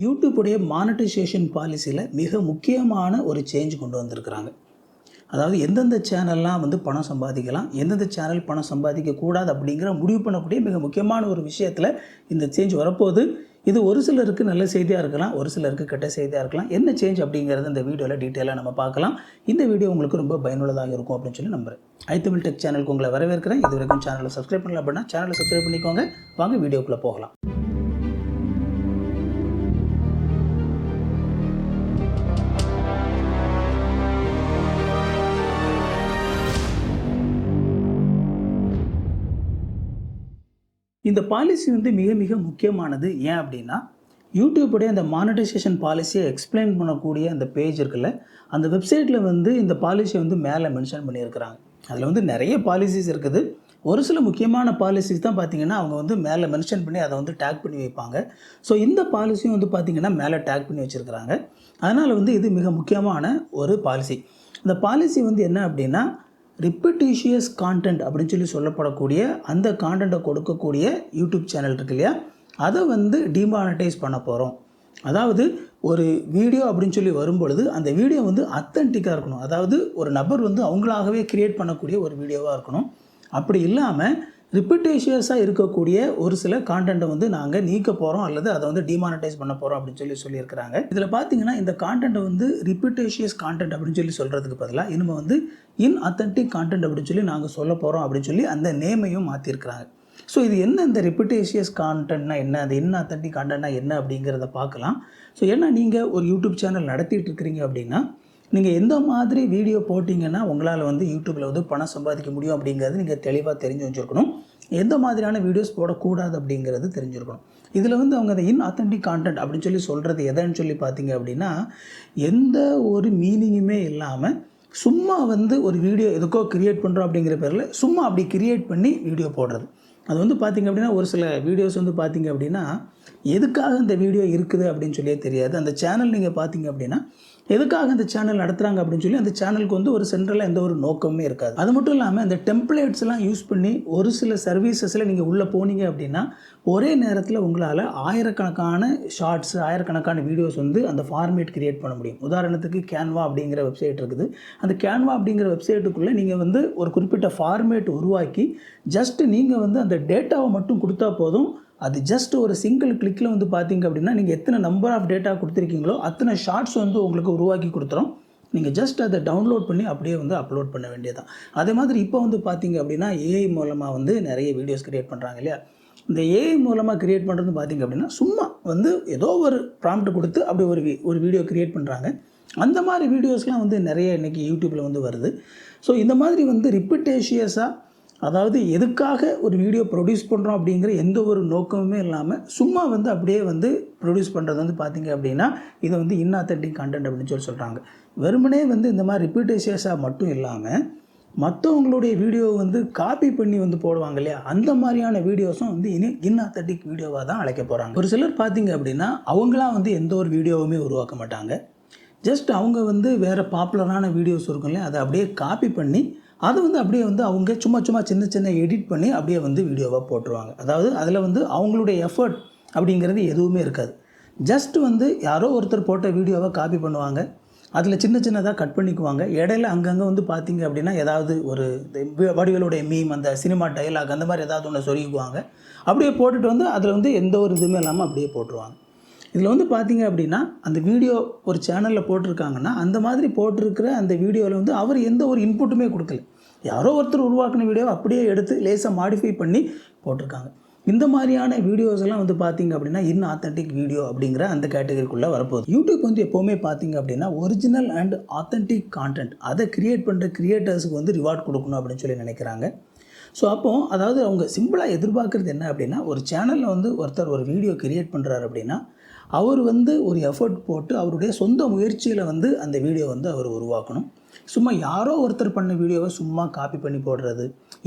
YouTube உடைய monetisation பாலிசியில் மிக முக்கியமான ஒரு சேஞ்ச் கொண்டு வந்திருக்கிறாங்க. அதாவது எந்தெந்த சேனல்லாம் வந்து பணம் சம்பாதிக்கலாம், எந்தெந்த சேனல் பணம் சம்பாதிக்கக்கூடாது அப்படிங்கிற முடிவு பண்ணக்கூடிய மிக முக்கியமான ஒரு விஷயத்தில் இந்த சேஞ்ச் வரப்போகுது. இது ஒரு சிலருக்கு நல்ல செய்தியாக இருக்கலாம், ஒரு சிலருக்கு கெட்ட செய்தியாக இருக்கலாம். என்ன சேஞ்ச் அப்படிங்கிறது இந்த வீடியோவில் டீட்டெயிலாக நம்ம பார்க்கலாம். இந்த வீடியோ உங்களுக்கு ரொம்ப பயனுள்ளதாக இருக்கும் அப்படின்னு சொல்லி நம்புகிறேன். iTamil Tech சேனலுக்கு உங்களை வரவேற்கிறேன். இது வரைக்கும் சேனலை சப்ஸ்கிரைப் பண்ணல அப்படின்னா சேனலை சப்ஸ்கிரைப் பண்ணிக்கோங்க. வாங்க வீடியோக்குள்ளே போகலாம். இந்த பாலிசி வந்து மிக மிக முக்கியமானது. ஏன் அப்படின்னா, யூடியூபுடைய அந்த மானிட்டைசேஷன் பாலிசியை எக்ஸ்பிளைன் பண்ணக்கூடிய அந்த பேஜ் இருக்குல்ல, அந்த வெப்சைட்டில் வந்து இந்த பாலிசியை வந்து மேலே மென்ஷன் பண்ணியிருக்கிறாங்க. அதில் வந்து நிறைய பாலிசிஸ் இருக்குது. ஒரு சில முக்கியமான பாலிசிஸ் தான் பார்த்திங்கன்னா அவங்க வந்து மேலே மென்ஷன் பண்ணி அதை வந்து டேக் பண்ணி வைப்பாங்க. ஸோ இந்த பாலிசியும் வந்து பார்த்திங்கன்னா மேலே டேக் பண்ணி வச்சுருக்கிறாங்க. அதனால் வந்து இது மிக முக்கியமான ஒரு பாலிசி. இந்த பாலிசி வந்து என்ன அப்படின்னா, ரிப்பிட்டிஷியஸ் கான்டென்ட் அப்படின்னு சொல்லி சொல்லப்படக்கூடிய அந்த கான்டென்ட்டை கொடுக்கக்கூடிய யூடியூப் சேனல் இருக்கு இல்லையா, அதை வந்து டிமானிட்டைஸ் பண்ண போகிறோம். அதாவது ஒரு வீடியோ அப்படின்னு சொல்லி வரும்பொழுது அந்த வீடியோ வந்து அத்தன்டிக்காக இருக்கணும். அதாவது ஒரு நபர் வந்து அவங்களாகவே கிரியேட் பண்ணக்கூடிய ஒரு வீடியோவாக இருக்கணும். அப்படி இல்லாமல் ரிப்பிட்டேஷியஸாக இருக்கக்கூடிய ஒரு சில கான்டென்ட்டை வந்து நாங்கள் நீக்க போகிறோம் அல்லது அதை வந்து டிமானிட்டைஸ் பண்ண போகிறோம் அப்படின்னு சொல்லியிருக்கிறாங்க. இதில் பார்த்தீங்கன்னா இந்த கான்டென்ட்டை வந்து ரிப்பிட்டேஷியஸ் கான்டென்ட் அப்படின்னு சொல்லி சொல்கிறதுக்கு பதிலாக இனிமேல் வந்து இன்அத்தன்டிக் கான்டென்ட் அப்படின்னு சொல்லி நாங்கள் சொல்ல போகிறோம் அப்படின்னு சொல்லி அந்த நேமையும் மாற்றிருக்கிறாங்க. ஸோ இது என்ன, இந்த ரிப்பிட்டேஷியஸ் கான்டென்ட்னா என்ன, அந்த இன்அத்தன்டிக் கான்டென்ட்னா என்ன அப்படிங்கிறத பார்க்கலாம். ஸோ ஏன்னா நீங்கள் ஒரு யூடியூப் சேனல் நடத்திட்டு இருக்கிறீங்க அப்படின்னா, நீங்கள் எந்த மாதிரி வீடியோ போட்டிங்கன்னா உங்களால் வந்து யூடியூப்பில் வந்து பணம் சம்பாதிக்க முடியும் அப்படிங்கிறது நீங்கள் தெளிவாக தெரிஞ்சு வச்சுருக்கணும். எந்த மாதிரியான வீடியோஸ் போடக்கூடாது அப்படிங்கிறது தெரிஞ்சுருக்கணும். இதில் வந்து அவங்க அந்த இன்அத்தன்டிக் கான்டென்ட் அப்படின்னு சொல்லி சொல்கிறது எதைன்னு சொல்லி பார்த்தீங்க அப்படின்னா, எந்த ஒரு மீனிங்குமே இல்லாமல் சும்மா வந்து ஒரு வீடியோ எதுக்கோ கிரியேட் பண்ணுறோம் அப்படிங்கிற பேரில் சும்மா அப்படி கிரியேட் பண்ணி வீடியோ போடுறது. அது வந்து பார்த்திங்க அப்படின்னா ஒரு சில வீடியோஸ் வந்து பார்த்திங்க அப்படின்னா எதுக்காக இந்த வீடியோ இருக்குது அப்படின்னு சொல்லியே தெரியாது. அந்த சேனல் நீங்கள் பார்த்திங்க அப்படின்னா எதுக்காக இந்த சேனல் நடத்துகிறாங்க அப்படின்னு சொல்லி அந்த சேனலுக்கு வந்து ஒரு சென்ட்ரலாக எந்த ஒரு நோக்கமே இருக்காது. அது மட்டும் இல்லாமல் இந்த டெம்ப்ளேட்ஸ்லாம் யூஸ் பண்ணி ஒரு சில சர்வீசஸில் நீங்கள் உள்ளே போனீங்க அப்படின்னா ஒரே நேரத்தில் உங்களால் ஆயிரக்கணக்கான ஷார்ட்ஸ், ஆயிரக்கணக்கான வீடியோஸ் வந்து அந்த ஃபார்மேட் கிரியேட் பண்ண முடியும். உதாரணத்துக்கு கேன்வா அப்படிங்கிற வெப்சைட் இருக்குது. அந்த கேன்வா அப்படிங்கிற வெப்சைட்டுக்குள்ளே நீங்கள் வந்து ஒரு குறிப்பிட்ட ஃபார்மேட் உருவாக்கி ஜஸ்ட் நீங்கள் வந்து அந்த டேட்டாவை மட்டும் கொடுத்தா போதும். அது ஜஸ்ட் ஒரு சிங்கிள் கிளிக்கில் வந்து பார்த்திங்க அப்படின்னா நீங்கள் எத்தனை நம்பர் ஆஃப் டேட்டா கொடுத்துருக்கீங்களோ அத்தனை ஷார்ட்ஸ் வந்து உங்களுக்கு உருவாக்கி கொடுத்துரும். நீங்கள் ஜஸ்ட் அதை டவுன்லோட் பண்ணி அப்படியே வந்து அப்லோட் பண்ண வேண்டியதான். அதே மாதிரி இப்போ வந்து பார்த்திங்க அப்படின்னா ஏஐ மூலமாக வந்து நிறைய வீடியோஸ் க்ரியேட் பண்ணுறாங்க இல்லையா. இந்த ஏஐ மூலமாக க்ரியேட் பண்ணுறது பார்த்திங்க அப்படின்னா சும்மா வந்து ஏதோ ஒரு ப்ராம்ப்ட் கொடுத்து அப்படி ஒரு வீடியோ க்ரியேட் பண்ணுறாங்க. அந்த மாதிரி வீடியோஸ்லாம் வந்து நிறைய இன்றைக்கி யூடியூப்பில் வந்து வருது. ஸோ இந்த மாதிரி வந்து ரிப்பிட்டேஷியஸாக, அதாவது எதுக்காக ஒரு வீடியோ ப்ரொடியூஸ் பண்ணுறோம் அப்படிங்கிற எந்த ஒரு நோக்கமுமே இல்லாமல் சும்மா வந்து அப்படியே வந்து ப்ரொடியூஸ் பண்ணுறது வந்து பார்த்திங்க அப்படின்னா இதை வந்து இன்அத்தன்டிக் கான்டென்ட் அப்படின்னு சொல்லி சொல்கிறாங்க. வெறுமனே வந்து இந்த மாதிரி ரிப்பிட்டேஷியஸாக மட்டும் இல்லாமல் மற்றவங்களுடைய வீடியோவை வந்து காப்பி பண்ணி வந்து போடுவாங்க இல்லையா, அந்த மாதிரியான வீடியோஸும் வந்து இன்அத்தன்டிக் வீடியோவாக தான் அழைக்க போகிறாங்க. ஒரு சிலர் பார்த்திங்க அப்படின்னா அவங்களாம் வந்து எந்த ஒரு வீடியோவுமே உருவாக்க மாட்டாங்க. ஜஸ்ட் அவங்க வந்து வேறு பாப்புலரான வீடியோஸ் இருக்கும் இல்லையா, அதை அப்படியே காப்பி பண்ணி அதை வந்து அப்படியே வந்து அவங்க சும்மா சின்ன சின்ன எடிட் பண்ணி அப்படியே வந்து வீடியோவாக போட்டுருவாங்க. அதாவது அதில் வந்து அவங்களுடைய எஃபர்ட் அப்படிங்கிறது எதுவுமே இருக்காது. ஜஸ்ட் வந்து யாரோ ஒருத்தர் போட்ட வீடியோவை காப்பி பண்ணுவாங்க, அதில் சின்னதாக கட் பண்ணிக்குவாங்க. இடையில அங்கங்கே வந்து பார்த்திங்க அப்படின்னா ஏதாவது ஒரு வடிவேலுடைய மீம், அந்த சினிமா டைலாக் அந்த மாதிரி ஏதாவது ஒன்று சொல்லிக்குவாங்க. அப்படியே போட்டுட்டு வந்து அதில் வந்து எந்த ஒரு இதுவுமே இல்லாமல் அப்படியே போட்டுருவாங்க. இதில் வந்து பார்த்திங்க அப்படின்னா அந்த வீடியோ ஒரு சேனலில் போட்டிருக்காங்கன்னா அந்த மாதிரி போட்டிருக்கிற அந்த வீடியோவில் வந்து அவர் எந்த ஒரு இன்புட்டுமே கொடுக்கல. யாரோ ஒருத்தர் உருவாக்கின வீடியோவை அப்படியே எடுத்து லேசாக மாடிஃபை பண்ணி போட்டிருக்காங்க. இந்த மாதிரியான வீடியோஸ் எல்லாம் வந்து பார்த்திங்க அப்படின்னா இன்ஆத்தன்டிக் வீடியோ அப்படிங்கிற அந்த கேட்டகரிக்குள்ளே வரப்போகுது. யூடியூப் வந்து எப்போவுமே பார்த்திங்க அப்படின்னா ஒரிஜினல் அண்ட் ஆத்தன்டிக் கான்டென்ட் அதை கிரியேட் பண்ணுற கிரியேட்டர்ஸுக்கு வந்து ரிவார்ட் கொடுக்கணும் அப்படின்னு சொல்லி நினைக்கிறாங்க. ஸோ அப்போது அதாவது அவங்க சிம்பிளாக எதிர்பார்க்குறது என்ன அப்படின்னா, ஒரு சேனலில் வந்து ஒருத்தர் ஒரு வீடியோ கிரியேட் பண்ணுறாரு அப்படின்னா அவர் வந்து ஒரு எஃபர்ட் போட்டு அவருடைய சொந்த முயற்சியில் வந்து அந்த வீடியோ வந்து அவர் உருவாக்கணும். சும்மா யாரோ ஒருத்தர் பண்ண வீடியோவை சும்மா காப்பி பண்ணி போடுறது,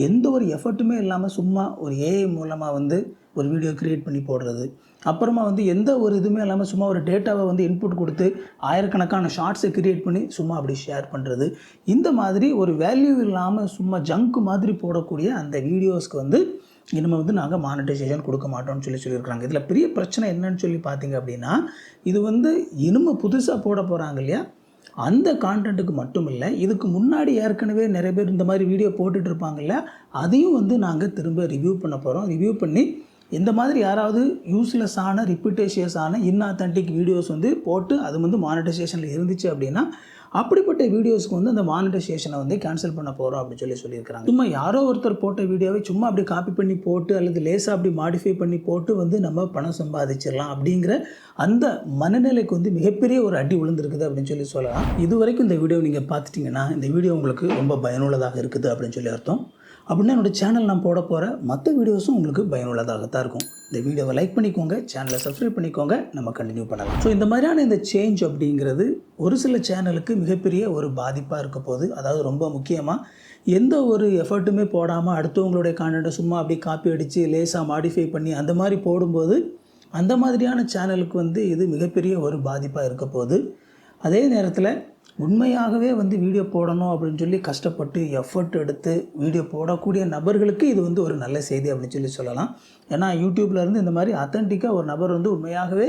எந்த ஒரு எஃபர்ட்டுமே இல்லாமல் சும்மா ஒரு ஏஐ மூலமாக வந்து ஒரு வீடியோ க்ரியேட் பண்ணி போடுறது, அப்புறமா வந்து எந்த ஒரு இதுவுமே இல்லாமல் சும்மா ஒரு டேட்டாவை வந்து இன்புட் கொடுத்து ஆயிரக்கணக்கான ஷார்ட்ஸை க்ரியேட் பண்ணி சும்மா அப்படி ஷேர் பண்ணுறது, இந்த மாதிரி ஒரு வேல்யூ இல்லாமல் சும்மா ஜங்க் மாதிரி போடக்கூடிய அந்த வீடியோஸ்க்கு வந்து இனிமேல் வந்து நாங்கள் மானிட்டைசேஷன் கொடுக்க மாட்டோம்னு சொல்லியிருக்காங்க. இதில் பெரிய பிரச்சனை என்னன்னு சொல்லி பார்த்தீங்க அப்படின்னா, இது வந்து இனிமேல் புதுசாக போட போகிறாங்க இல்லையா, அந்த கான்டென்ட்டுக்கு மட்டும் இல்லை, இதுக்கு முன்னாடி ஏற்கனவே நிறைய பேர் இந்த மாதிரி வீடியோ போட்டுட்டு இருப்பாங்கல்ல, அதையும் வந்து நாங்கள் திரும்ப ரிவ்யூ பண்ண போகிறோம். ரிவ்யூ பண்ணி இந்த மாதிரி யாராவது யூஸ்லெஸ்ஸான ரிப்பிட்டேஷியஸான இன்ஆத்தென்டிக் வீடியோஸ் வந்து போட்டு அது வந்து மானிட்டைசேஷனில் இருந்துச்சு அப்படின்னா, அப்படிப்பட்ட வீடியோஸ்க்கு வந்து அந்த மானிட்டைசேஷனை வந்து கேன்சல் பண்ண போகிறோம் அப்படின்னு சொல்லியிருக்கிறாங்க. சும்மா யாரோ ஒருத்தர் போட்ட வீடியோவை சும்மா அப்படி காப்பி பண்ணி போட்டு அல்லது லேசாக அப்படி மாடிஃபை பண்ணி போட்டு வந்து நம்ம பணம் சம்பாதிச்சிடலாம் அப்படிங்கிற அந்த மனநிலைக்கு வந்து மிகப்பெரிய ஒரு அடி விழுந்திருக்குது அப்படின்னு சொல்லலாம். இது வரைக்கும் இந்த வீடியோ நீங்கள் பார்த்துட்டிங்கன்னா இந்த வீடியோ உங்களுக்கு ரொம்ப பயனுள்ளதாக இருக்குது அப்படின்னு சொல்லி அர்த்தம். அப்படின்னா என்னோடய சேனல் நான் போட போகிற மற்ற வீடியோஸும் உங்களுக்கு பயனுள்ளதாகத்தான் இருக்கும். இந்த வீடியோவை லைக் பண்ணிக்கோங்க, சேனலை சப்ஸ்கிரைப் பண்ணிக்கோங்க, நம்ம கண்டினியூ பண்ணலாம். ஸோ இந்த மாதிரியான இந்த சேஞ்ச் அப்படிங்கிறது ஒரு சில சேனலுக்கு மிகப்பெரிய ஒரு பாதிப்பாக இருக்க போகுது. அதாவது ரொம்ப முக்கியமாக எந்த ஒரு எஃபர்ட்டுமே போடாமல் அடுத்தவங்களுடைய கான்டென்ட்டை சும்மா அப்படி காப்பி அடித்து லேசாக மாடிஃபை பண்ணி அந்த மாதிரி போடும்போது அந்த மாதிரியான சேனலுக்கு வந்து இது மிகப்பெரிய ஒரு பாதிப்பாக இருக்க போகுது. அதே நேரத்தில் உண்மையாகவே வந்து வீடியோ போடணும் அப்படின்னு சொல்லி கஷ்டப்பட்டு எஃபர்ட் எடுத்து வீடியோ போடக்கூடிய நபர்களுக்கு இது வந்து ஒரு நல்ல செய்தி அப்படின்னு சொல்லலாம். ஏன்னா யூடியூப்லேருந்து இந்த மாதிரி அத்தன்டிக்காக ஒரு நபர் வந்து உண்மையாகவே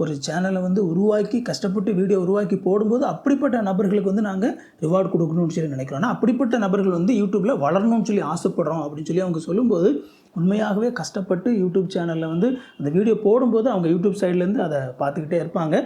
ஒரு சேனலை வந்து உருவாக்கி கஷ்டப்பட்டு வீடியோ உருவாக்கி போடும்போது அப்படிப்பட்ட நபர்களுக்கு வந்து நாங்கள் ரிவார்டு கொடுக்கணும்னு சொல்லி நினைக்கிறோம். ஆனால் அப்படிப்பட்ட நபர்கள் வந்து யூடியூப்பில் வளரணும்னு சொல்லி ஆசைப்படுறோம் அப்படின்னு சொல்லி அவங்க சொல்லும்போது உண்மையாகவே கஷ்டப்பட்டு யூடியூப் சேனலில் வந்து அந்த வீடியோ போடும்போது அவங்க யூடியூப் சைட்லேருந்து அதை பார்த்துக்கிட்டே இருப்பாங்க.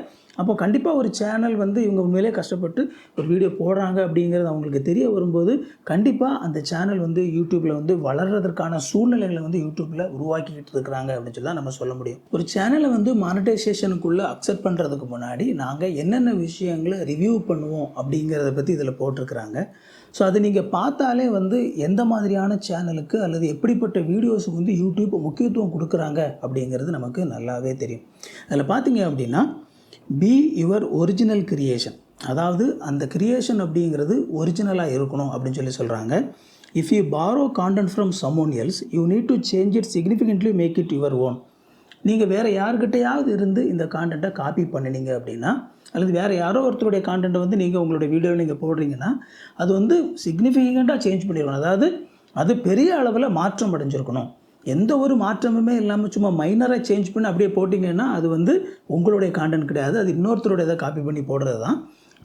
அப்போ கண்டிப்பாக ஒரு சேனல் வந்து இவங்க உண்மையிலே கஷ்டப்பட்டு ஒரு வீடியோ போடுறாங்க அப்படிங்கிறது அவங்களுக்கு தெரிய வரும்போது கண்டிப்பாக அந்த சேனல் வந்து யூடியூப்பில் வந்து வளர்கிறதுக்கான சூழ்நிலைகளை வந்து யூடியூப்பில் உருவாக்கிக்கிட்டு இருக்கிறாங்க அப்படின்னு சொல்லி தான் நம்ம சொல்ல முடியும். ஒரு சேனலை வந்து மானிட்டைசேஷனுக்குள்ளே அக்செப்ட் பண்ணுறதுக்கு முன்னாடி நாங்கள் என்னென்ன விஷயங்களை ரிவ்யூ பண்ணுவோம் அப்படிங்கிறத பற்றி இதில் போட்டிருக்கிறாங்க. ஸோ அது நீங்கள் பார்த்தாலே வந்து எந்த மாதிரியான சேனலுக்கு அல்லது எப்படிப்பட்ட வீடியோஸுக்கு வந்து யூடியூப் முக்கியத்துவம் கொடுக்குறாங்க அப்படிங்கிறது நமக்கு நல்லாவே தெரியும். அதில் பார்த்தீங்க அப்படின்னா பி யுவர் ஒரிஜினல் கிரியேஷன், அதாவது அந்த கிரியேஷன் அப்படிங்கிறது ஒரிஜினலாக இருக்கணும் அப்படின்னு சொல்லி சொல்கிறாங்க. If you borrow content from someone else you need to change it significantly, make it your own. நீங்கள் வேறு யார்கிட்டையாவது இருந்து இந்த கான்டென்ட்டை காப்பி பண்ணினீங்க அப்படின்னா அல்லது வேறு யாரோ ஒருத்தருடைய கான்டென்ட்டை வந்து நீங்கள் உங்களுடைய வீடியோவில் நீங்கள் போடுறீங்கன்னா அது வந்து சிக்னிஃபிகண்ட்டாக சேஞ்ச் பண்ணியிருக்கணும். அதாவது அது பெரிய அளவில் மாற்றம் அடைஞ்சிருக்கணும். எந்த ஒரு மாற்றமுமே இல்லாமல் சும்மா மைனராக சேஞ்ச் பண்ணி அப்படியே போட்டிங்கன்னா அது வந்து உங்களுடைய கான்டென்ட் கிடையாது, அது இன்னொருத்தருடைய இதை காப்பி பண்ணி போடுறது தான்.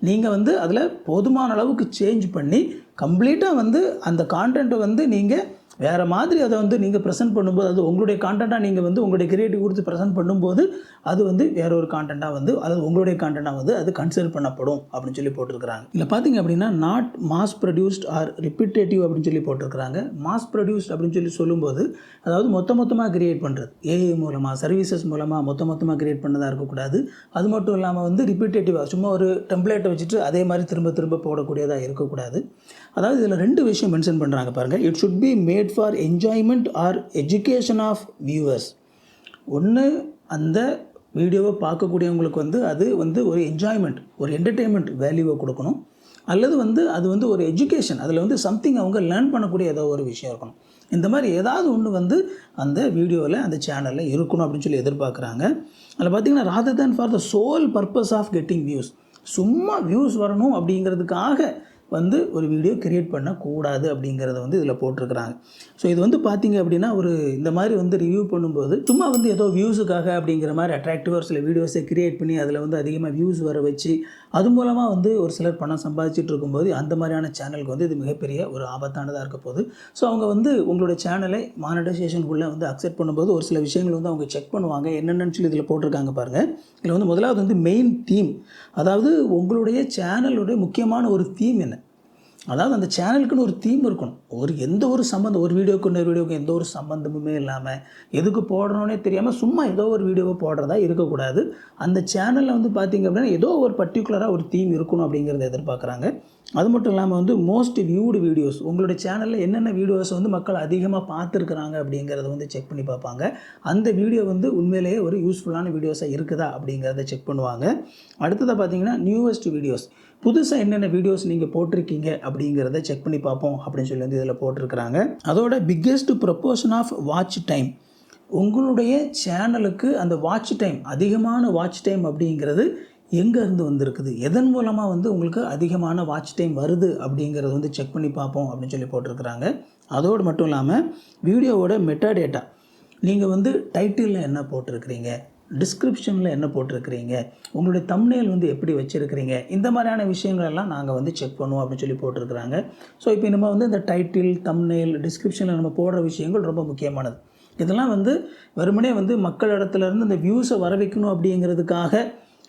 நீங்கள் வந்து அதில் போதுமான அளவுக்கு சேஞ்ச் பண்ணி கம்ப்ளீட்டாக வந்து அந்த கான்டென்ட்டை வந்து நீங்கள் வேறு மாதிரி அதை வந்து நீங்கள் ப்ரெசென்ட் பண்ணும்போது அது உங்களுடைய கான்டென்ட்டாக நீங்கள் வந்து உங்களுடைய கிரியேட்டிவ் கொடுத்து ப்ரெசென்ட் பண்ணும்போது அது வந்து வேற ஒரு கான்டென்ட்டாக வந்து அதாவது உங்களுடைய கான்டென்ட்டாக வந்து அது கன்சிடர் பண்ணப்படும் அப்படின்னு சொல்லி போட்டிருக்கிறாங்க. இல்லை பார்த்தீங்க அப்படின்னா not mass produced or repetitive அப்படின்னு சொல்லி போட்டிருக்கிறாங்க. மாஸ் ப்ரொடியூஸ்ட் அப்படின்னு சொல்லி சொல்லும்போது அதாவது மொத்தமாக கிரியேட் பண்ணுறது, ஏஐ மூலமாக சர்வீசஸ் மூலமாக மொத்தமாக கிரியேட் பண்ணதாக இருக்கக்கூடாது. அது மட்டும் இல்லாமல் வந்து ரிப்பிட்டேட்டிவாக சும்மா ஒரு டெம்ப்ளேட்டை வச்சுட்டு அதே மாதிரி திரும்ப போடக்கூடியதாக இருக்கக்கூடாது. அதாவது இதில் 2 விஷயம் மென்ஷன் பண்ணுறாங்க பாருங்கள். It should be made for enjoyment or education of viewers. ஒன்று அந்த வீடியோவை பார்க்கக்கூடியவங்களுக்கு வந்து அது வந்து ஒரு என்ஜாய்மெண்ட், ஒரு என்டர்டெயின்மெண்ட் வேல்யூவை கொடுக்கணும். அல்லது வந்து அது வந்து ஒரு எஜுகேஷன், அதில் வந்து சம்திங் அவங்க லேர்ன் பண்ணக்கூடிய ஏதோ ஒரு விஷயம் இருக்கணும். இந்த மாதிரி ஏதாவது ஒன்று வந்து அந்த வீடியோவில் அந்த சேனலில் இருக்கணும் அப்படின்னு சொல்லி எதிர்பார்க்குறாங்க. அதில் பார்த்திங்கன்னா rather than for the sole purpose of getting views, சும்மா வியூஸ் வரணும் அப்படிங்கிறதுக்காக வந்து ஒரு வீடியோ கிரியேட் பண்ணக்கூடாது அப்படிங்கிறத வந்து இதில் போட்டிருக்கிறாங்க. ஸோ இது வந்து பார்த்திங்க அப்படின்னா ஒரு இந்த மாதிரி வந்து ரிவ்யூ பண்ணும்போது சும்மா வந்து ஏதோ வியூஸுக்காக அப்படிங்கிற மாதிரி அட்ராக்டிவாக சில வீடியோஸை கிரியேட் பண்ணி அதில் வந்து அதிகமாக வியூஸ் வர வச்சு அது மூலமாக வந்து ஒரு சிலர் பணம் சம்பாதிச்சுட்டு இருக்கும்போது அந்த மாதிரியான சேனலுக்கு வந்து இது மிகப்பெரிய ஒரு ஆபத்தானதாக இருக்க போகுது. ஸோ அவங்க வந்து உங்களுடைய சேனலை மானிட்டைசேஷனுக்குள்ளே வந்து அக்செப்ட் பண்ணும்போது ஒரு சில விஷயங்கள் வந்து அவங்க செக் பண்ணுவாங்க. என்னென்னு சொல்லி இதில் போட்டிருக்காங்க பாருங்கள். இதில் வந்து முதலாவது வந்து மெயின் தீம், அதாவது உங்களுடைய சேனலுடைய முக்கியமான ஒரு தீம் என்ன, அதாவது அந்த சேனலுக்குன்னு ஒரு தீம் இருக்கணும். எந்த ஒரு சம்மந்தம், ஒரு வீடியோக்கு இன்னொரு வீடியோக்கு எந்த ஒரு சம்மந்தமுமே இல்லாமல் எதுக்கு போடணுன்னே தெரியாமல் சும்மா ஏதோ ஒரு வீடியோவை போடுறதா இருக்கக்கூடாது. அந்த சேனலில் வந்து பார்த்திங்க அப்படின்னா ஏதோ ஒரு பர்டிகுலராக ஒரு தீம் இருக்கணும் அப்படிங்கிறத எதிர்பார்க்குறாங்க. அது மட்டும் இல்லாமல் வந்து மோஸ்ட் வியூடு வீடியோஸ், உங்களுடைய சேனலில் என்னென்ன வீடியோஸ் வந்து மக்கள் அதிகமாக பார்த்துருக்குறாங்க அப்படிங்கிறத வந்து செக் பண்ணி பார்ப்பாங்க. அந்த வீடியோ வந்து உண்மையிலேயே ஒரு யூஸ்ஃபுல்லான வீடியோஸாக இருக்குதா அப்படிங்கிறத செக் பண்ணுவாங்க. அடுத்ததாக பார்த்திங்கன்னா நியூவஸ்ட் வீடியோஸ், புதுசாக என்னென்ன வீடியோஸ் நீங்கள் போட்டிருக்கீங்க அப்படிங்கிறத செக் பண்ணி பார்ப்போம் அப்படின்னு சொல்லி வந்து இதில் போட்டிருக்கிறாங்க. அதோட biggest proportion of watch time, உங்களுடைய சேனலுக்கு அந்த வாட்ச் டைம், அதிகமான வாட்ச் டைம் அப்படிங்கிறது எங்கேருந்து வந்திருக்குது, எதன் மூலமாக வந்து உங்களுக்கு அதிகமான வாட்ச் டைம் வருது அப்படிங்கிறத வந்து செக் பண்ணி பார்ப்போம் அப்படின்னு சொல்லி போட்டிருக்கிறாங்க. அதோடு மட்டும் இல்லாமல் வீடியோவோட மெட்டாடேட்டா, நீங்கள் வந்து டைட்டிலில் என்ன போட்டிருக்கிறீங்க, டிஸ்கிரிப்ஷனில் என்ன போட்டிருக்கிறீங்க, உங்களுடைய தம்ப்நெயில் வந்து எப்படி வச்சுருக்கிறீங்க, இந்த மாதிரியான விஷயங்கள் எல்லாம் நாங்கள் வந்து செக் பண்ணுவோம் அப்படின்னு சொல்லி போட்டிருக்கிறாங்க. ஸோ இப்போ நம்ம வந்து இந்த டைட்டில், தம்ப்நெயில், டிஸ்கிரிப்ஷனில் நம்ம போடுற விஷயங்கள் ரொம்ப முக்கியமானது. இதெல்லாம் வந்து வெறுமனே வந்து மக்கள் இடத்துலேருந்து இந்த வியூஸை வர வைக்கணும் அப்படிங்கிறதுக்காக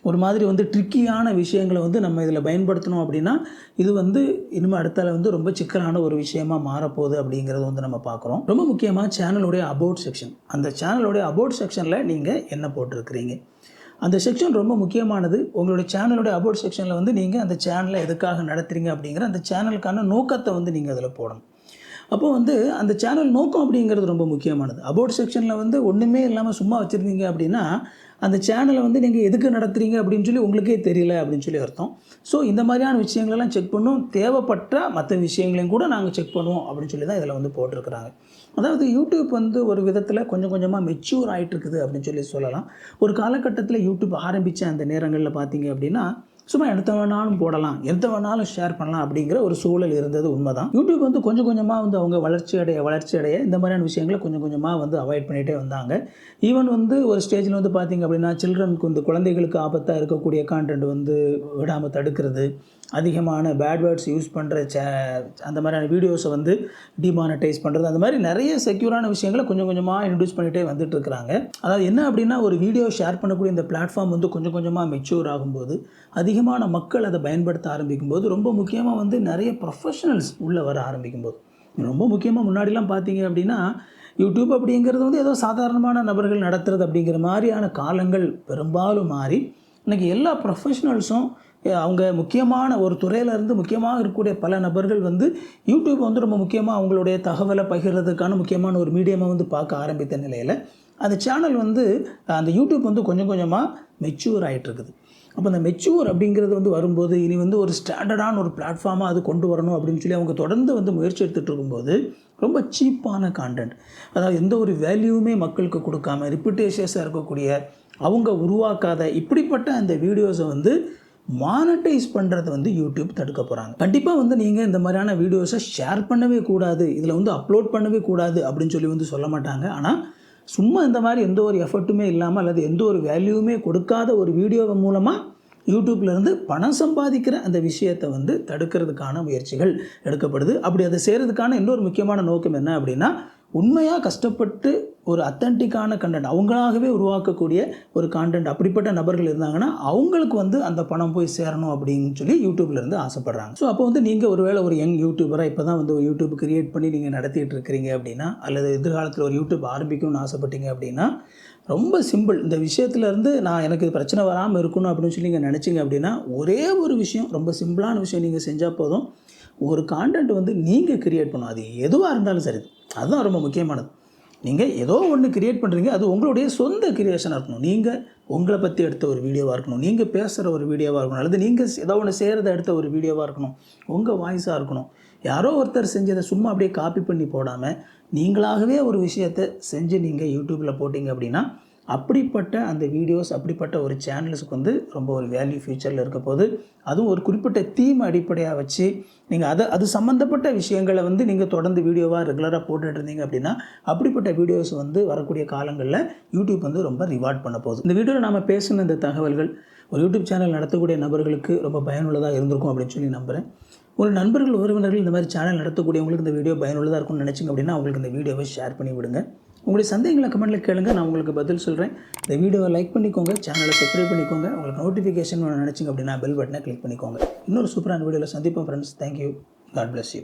ஒரு மாதிரி வந்து ட்ரிக்கியான விஷயங்களை வந்து நம்ம இதில் பயன்படுத்தணும் அப்படின்னா இது வந்து இனிமேல் அடுத்தால வந்து ரொம்ப சிக்கலான ஒரு விஷயமாக மாறப்போகுது அப்படிங்கிறது வந்து நம்ம பார்க்குறோம். ரொம்ப முக்கியமாக சேனலுடைய அபவுட் செக்ஷன், அந்த சேனலுடைய அபவுட் செக்ஷனில் நீங்கள் என்ன போட்டிருக்கிறீங்க, அந்த செக்ஷன் ரொம்ப முக்கியமானது. உங்களுடைய சேனலுடைய அபவுட் செக்ஷனில் வந்து நீங்கள் அந்த சேனலை எதுக்காக நடத்துகிறீங்க அப்படிங்கிற அந்த சேனலுக்கான நோக்கத்தை வந்து நீங்கள் அதில் போடணும். அப்போது வந்து அந்த சேனல் நோக்கம் அப்படிங்கிறது ரொம்ப முக்கியமானது. அபவுட் செக்ஷனில் வந்து ஒன்றுமே இல்லாமல் சும்மா வச்சுருந்தீங்க அப்படின்னா அந்த சேனலை வந்து நீங்கள் எதுக்கு நடத்துகிறீங்க அப்படின்னு சொல்லி உங்களுக்கே தெரியல அப்படின்னு சொல்லி அர்த்தம். ஸோ இந்த மாதிரியான விஷயங்களெல்லாம் செக் பண்ணும். தேவைப்பட்ட மற்ற விஷயங்களையும் கூட நாங்கள் செக் பண்ணுவோம் அப்படின்னு சொல்லி தான் இதில் வந்து போட்டிருக்கிறாங்க. அதாவது யூடியூப் வந்து ஒரு விதத்தில் கொஞ்சம் கொஞ்சமாக மெச்சூர் ஆகிட்டு இருக்குது அப்படின்னு சொல்லி சொல்லலாம். ஒரு காலகட்டத்தில் யூடியூப் ஆரம்பித்த அந்த நேரங்களில் பார்த்தீங்க அப்படின்னா சும்மா எடுத்த வேணாலும் போடலாம், எடுத்த வேணாலும் ஷேர் பண்ணலாம் அப்படிங்கிற ஒரு சூழல் இருந்தது உண்மைதான். யூடியூப் வந்து கொஞ்சம் கொஞ்சமாக வந்து அவங்க வளர்ச்சி அடைய இந்த மாதிரியான விஷயங்களை கொஞ்சம் கொஞ்சமாக வந்து அவாய்ட் பண்ணிகிட்டே வந்தாங்க. ஈவன் வந்து ஒரு ஸ்டேஜில் வந்து பார்த்திங்க அப்படின்னா சில்ட்ரனுக்கு வந்து குழந்தைகளுக்கு ஆபத்தாக இருக்கக்கூடிய கான்டென்ட் வந்து விடாமல் தடுக்கிறது, அதிகமான பேட் வேர்ட்ஸ் யூஸ் பண்ணுற அந்த மாதிரியான வீடியோஸை வந்து டிமானடைஸ் பண்ணுறது, அந்த மாதிரி நிறைய செக்யூரான விஷயங்களை கொஞ்சம் கொஞ்சமாக இன்ட்ரடியூஸ் பண்ணிகிட்டே வந்துட்டு இருக்கிறாங்க. அதாவது என்ன அப்படின்னா ஒரு வீடியோ ஷேர் பண்ணக்கூடிய இந்த பிளாட்ஃபார்ம் வந்து கொஞ்சம் கொஞ்சமாக மெச்சூர் ஆகும்போது அதிகமான மக்கள் அதை பயன்படுத்த ஆரம்பிக்கும்போது ரொம்ப முக்கியமாக வந்து நிறைய ப்ரொஃபஷனல்ஸ் உள்ளே வர ஆரம்பிக்கும்போது, ரொம்ப முக்கியமாக முன்னாடிலாம் பார்த்தீங்க அப்படின்னா யூடியூப் அப்படிங்கிறது வந்து ஏதோ சாதாரணமான நபர்கள் நடத்துறது அப்படிங்கிற மாதிரியான காலங்கள் பெரும்பாலும் மாறி இன்றைக்கி எல்லா ப்ரொஃபஷனல்ஸும் அவங்க முக்கியமான ஒரு துறையிலேருந்து முக்கியமாக இருக்கக்கூடிய பல நபர்கள் வந்து யூடியூப் வந்து ரொம்ப முக்கியமாக அவங்களுடைய தகவலை பகிர்றதுக்கான முக்கியமான ஒரு மீடியமாக வந்து பார்க்க ஆரம்பித்த நிலையில் அந்த சேனல் வந்து அந்த யூடியூப் வந்து கொஞ்சம் கொஞ்சமாக மெச்சூர் ஆகிட்டு இருக்குது. அப்போ அந்த மெச்சூர் அப்படிங்கிறது வந்து வரும்போது இனி வந்து ஒரு ஸ்டாண்டர்டான ஒரு பிளாட்ஃபார்மாக அது கொண்டு வரணும் அப்படின்னு சொல்லி அவங்க தொடர்ந்து வந்து முயற்சி எடுத்துகிட்டு இருக்கும்போது ரொம்ப சீப்பான கான்டென்ட், அதாவது எந்த ஒரு வேல்யூவுமே மக்களுக்கு கொடுக்காம ரிப்பிட்டேஷியஸாக இருக்கக்கூடிய அவங்க உருவாக்காத இப்படிப்பட்ட அந்த வீடியோஸை வந்து மானடைஸ் பண்ணுறது வந்து யூடியூப் தடுக்க போகிறாங்க. கண்டிப்பாக வந்து நீங்கள் இந்த மாதிரியான வீடியோஸை ஷேர் பண்ணவே கூடாது, இதில் வந்து அப்லோட் பண்ணவே கூடாது அப்படின்னு சொல்லி வந்து சொல்ல மாட்டாங்க. ஆனால் சும்மா இந்த மாதிரி எந்த ஒரு எஃபர்ட்டுமே இல்லாமல் அல்லது எந்த ஒரு வேல்யூவுமே கொடுக்காத ஒரு வீடியோவை மூலமாக யூடியூப்லேருந்து பணம் சம்பாதிக்கிற அந்த விஷயத்தை வந்து தடுக்கிறதுக்கான முயற்சிகள் எடுக்கப்படுது. அப்படி அதை செய்கிறதுக்கான இன்னொரு முக்கியமான நோக்கம் என்ன அப்படின்னா உண்மையாக கஷ்டப்பட்டு ஒரு அத்தன்டிக்கான கண்டென்ட் அவங்களாகவே உருவாக்கக்கூடிய ஒரு கான்டென்ட் அப்படிப்பட்ட நபர்கள் இருந்தாங்கன்னா அவங்களுக்கு வந்து அந்த பணம் போய் சேரணும் அப்படின்னு சொல்லி யூடியூப்லேருந்து ஆசைப்பட்றாங்க. ஸோ அப்போ வந்து நீங்கள் ஒருவேளை ஒரு யங் யூடியூபராக இப்போ தான் வந்து ஒரு யூடியூப் கிரியேட் பண்ணி நீங்கள் நடத்திட்டு இருக்கிறீங்க அப்படின்னா அல்லது எதிர்காலத்தில் ஒரு யூடியூப் ஆரம்பிக்கணும்னு ஆசைப்பட்டீங்க அப்படின்னா ரொம்ப சிம்பிள். இந்த விஷயத்துலேருந்து நான் எனக்கு பிரச்சனை வராமல் இருக்கணும் அப்படின்னு சொல்லி நீங்கள் நினச்சிங்க அப்படின்னா ஒரே ஒரு விஷயம், ரொம்ப சிம்பிளான விஷயம் நீங்கள் செஞ்சால் போதும். ஒரு கான்டென்ட் வந்து நீங்கள் கிரியேட் பண்ணணும், அது எதுவாக இருந்தாலும் சரி, அதுதான் ரொம்ப முக்கியமானது. நீங்கள் ஏதோ ஒன்று கிரியேட் பண்ணுறீங்க, அது உங்களுடைய சொந்த கிரியேஷனாக இருக்கணும். நீங்கள் உங்களை பற்றி எடுத்த ஒரு வீடியோவாக இருக்கணும், நீங்கள் பேசுகிற ஒரு வீடியோவாக இருக்கணும், அல்லது நீங்கள் ஏதோ ஒன்று செய்கிறத எடுத்த ஒரு வீடியோவாக இருக்கணும், உங்கள் வாய்ஸாக இருக்கணும். யாரோ ஒருத்தர் செஞ்சதை சும்மா அப்படியே காப்பி பண்ணி போடாமல் நீங்களாகவே ஒரு விஷயத்தை செஞ்சு நீங்கள் யூடியூப்பில் போட்டிங்க அப்படின்னா அப்படிப்பட்ட அந்த வீடியோஸ் அப்படிப்பட்ட ஒரு சேனல்ஸுக்கு வந்து ரொம்ப ஒரு வேல்யூ ஃபியூச்சரில் இருக்க போது. அதுவும் ஒரு குறிப்பிட்ட தீம் அடிப்படையாக வச்சு நீங்கள் அது சம்மந்தப்பட்ட விஷயங்களை வந்து நீங்கள் தொடர்ந்து வீடியோவாக ரெகுலராக போட்டுட்டு இருந்தீங்க அப்படின்னா அப்படிப்பட்ட வீடியோஸ் வந்து வரக்கூடிய காலங்களில் யூடியூப் வந்து ரொம்ப ரிவார்ட் பண்ண போகுது. இந்த வீடியோவில் நாம் பேசின இந்த தகவல்கள் ஒரு யூடியூப் சேனல் நடத்தக்கூடிய நபர்களுக்கு ரொம்ப பயனுள்ளதாக இருந்திருக்கும் அப்படின்னு சொல்லி நம்புகிறேன். ஒரு நண்பர்கள் உறவினர்கள் இந்த மாதிரி சேனல் நடத்தக்கூடியவங்களுக்கு இந்த வீடியோ பயனுள்ளதாக இருக்கும்னு நினச்சிங்க அப்படின்னா அவங்களுக்கு இந்த வீடியோவை ஷேர் பண்ணி விடுங்க. உங்களுடைய சந்தேகங்களை கமெண்ட்டில் கேளுங்க, நான் உங்களுக்கு பதில் சொல்கிறேன். இந்த வீடியோவை லைக் பண்ணிக்கோங்க, சேனலை சப்ஸ்கிரைப் பண்ணிக்கோங்க. உங்களுக்கு நோட்டிஃபிகேஷன் நினச்சிங்க அப்படின்னா பெல் பட்டனை கிளிக் பண்ணிக்கோங்க. இன்னொரு சூப்பரான வீடியோவில் சந்திப்போம் friends. Thank you. God bless you.